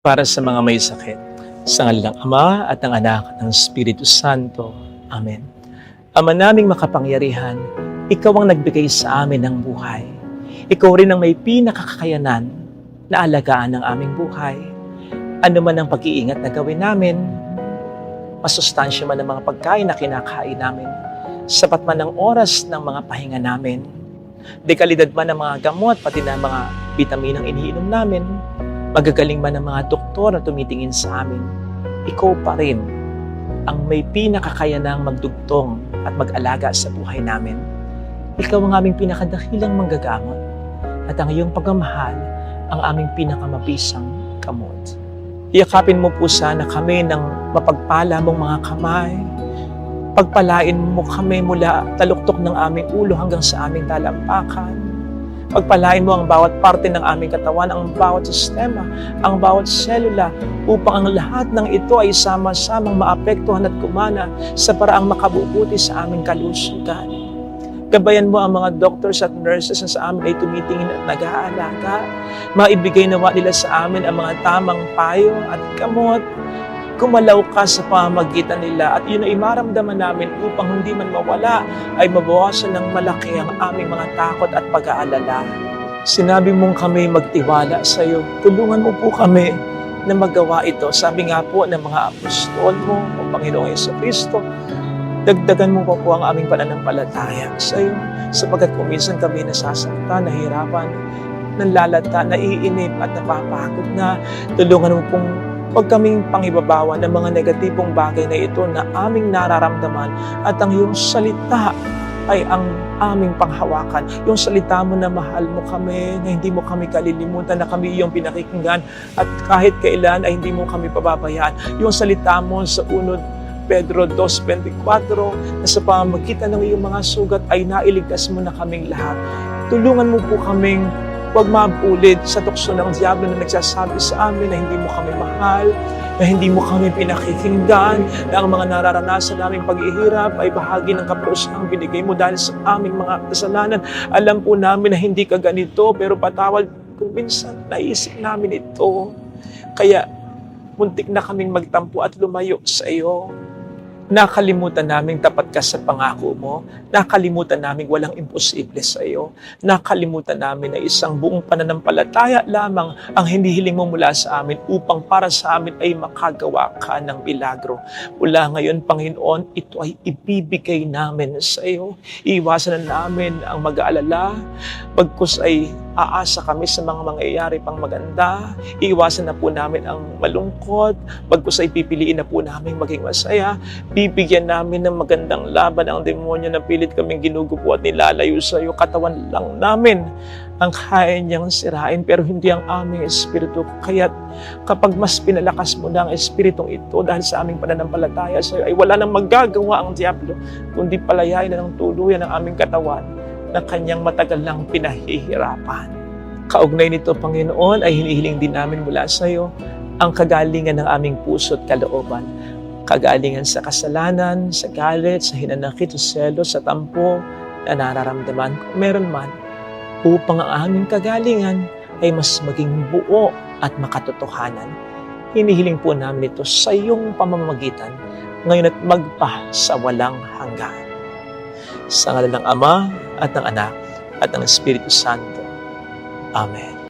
Para sa mga may sakit, sa ngalan ng Ama at ng Anak at ng Espiritu Santo. Amen. Ama naming makapangyarihan, Ikaw ang nagbigay sa amin ng buhay. Ikaw rin ang may pinakakakayanan na alagaan ng aming buhay. Ano man ang pag-iingat na gawin namin, masustansya man ang mga pagkain na kinakain namin, sapat man ang oras ng mga pahinga namin, dekalidad man ang mga gamot, pati na mga bitaminang iniinom namin, magagaling man ang mga doktor na tumitingin sa amin, Ikaw pa rin ang may pinakakayanang magdugtong at mag-alaga sa buhay namin. Ikaw ang aming pinakadakilang manggagamot at ang iyong pagmamahal ang aming pinakamabisang kamot. Iyakapin mo po sana kami ng mapagpala mong mga kamay. Pagpalain mo kami mula taluktok ng aming ulo hanggang sa aming talampakan. Pagpalain mo ang bawat parte ng aming katawan, ang bawat sistema, ang bawat selula, upang ang lahat ng ito ay sama-samang maapektuhan at kumana sa paraang makabubuti sa aming kalusugan. Gabayan mo ang mga doctors at nurses na sa amin ay tumitingin at nag-aalaga. Maibigay nawa nila sa amin ang mga tamang payo at gamot. Gumalaw ka sa pamamagitan nila at yun ay maramdaman namin upang hindi man mawala ay mabawasan ng malaki ang aming mga takot at pag-aalala. Sinabi mong kami magtiwala sa iyo. Tulungan mo po kami na magawa ito. Sabi nga po ng mga apostol mo, o Panginoong Jesucristo, dagdagan mo po ang aming pananampalataya sa iyo, sapagkat kung minsan kami nasasaktan, nahihirapan, nanlalata, naiinip at napapagod na, tulungan mo pong huwag kaming pangibabawan ng mga negatibong bagay na ito na aming nararamdaman at ang iyong salita ay ang aming panghawakan. Yung salita mo na mahal mo kami, na hindi mo kami kalilimutan, na kami iyong pinakikinggan at kahit kailan ay hindi mo kami pababayaan. Yung salita mo sa 1 Pedro 2:24 na sa pamamagitan ng iyong mga sugat ay nailigtas mo na kaming lahat. Tulungan mo po kaming huwag mabulit sa tukso ng diablo na nagsasabi sa amin na hindi mo kami mahal, na hindi mo kami pinakikinggan, na ang mga nararanasan naming paghihirap ay bahagi ng kaparusahang binigay mo dahil sa aming mga kasalanan. Alam po namin na hindi ka ganito, pero patawad kung minsan naisip namin ito. Kaya muntik na kaming magtampo at lumayo sa iyo. Nakalimutan namin tapat ka sa pangako mo. Nakalimutan namin walang imposible sa iyo. Nakalimutan namin na isang buong pananampalataya lamang ang hinihiling mo mula sa amin upang para sa amin ay makagawa ka ng milagro. Mula ngayon, Panginoon, ito ay ibibigay namin sa iyo. Iiwasan na namin ang mag-aalala. Bagkus ay aasa kami sa mga mangyayari pang maganda. Iiwasan na po namin ang malungkot. Bagkus ay pipiliin na po namin maging masaya. Bibigyan namin ng magandang laban ang demonyo na pilit kaming ginugupo at nilalayo sa iyo. Katawan lang namin ang kaya niyang sirain, pero hindi ang aming espiritu. Kaya't kapag mas pinalakas mo na ang espiritong ito dahil sa aming pananampalataya sa iyo, ay wala nang magagawa ang diablo, kundi palayain na ng tuluyan ang aming katawan na kanyang matagal lang pinahihirapan. Kaugnay nito, Panginoon, ay hinihiling din namin mula sa iyo ang kagalingan ng aming puso at kalooban. Kagalingan sa kasalanan, sa galit, sa hinanakit, sa selos, sa tampo na nararamdaman kung meron man, upang ang aming kagalingan ay mas maging buo at makatotohanan. Hinihiling po namin ito sa iyong pamamagitan ngayon at magpa sa walang hanggan. Sa ngalan ng Ama at ng Anak at ng Espiritu Santo. Amen.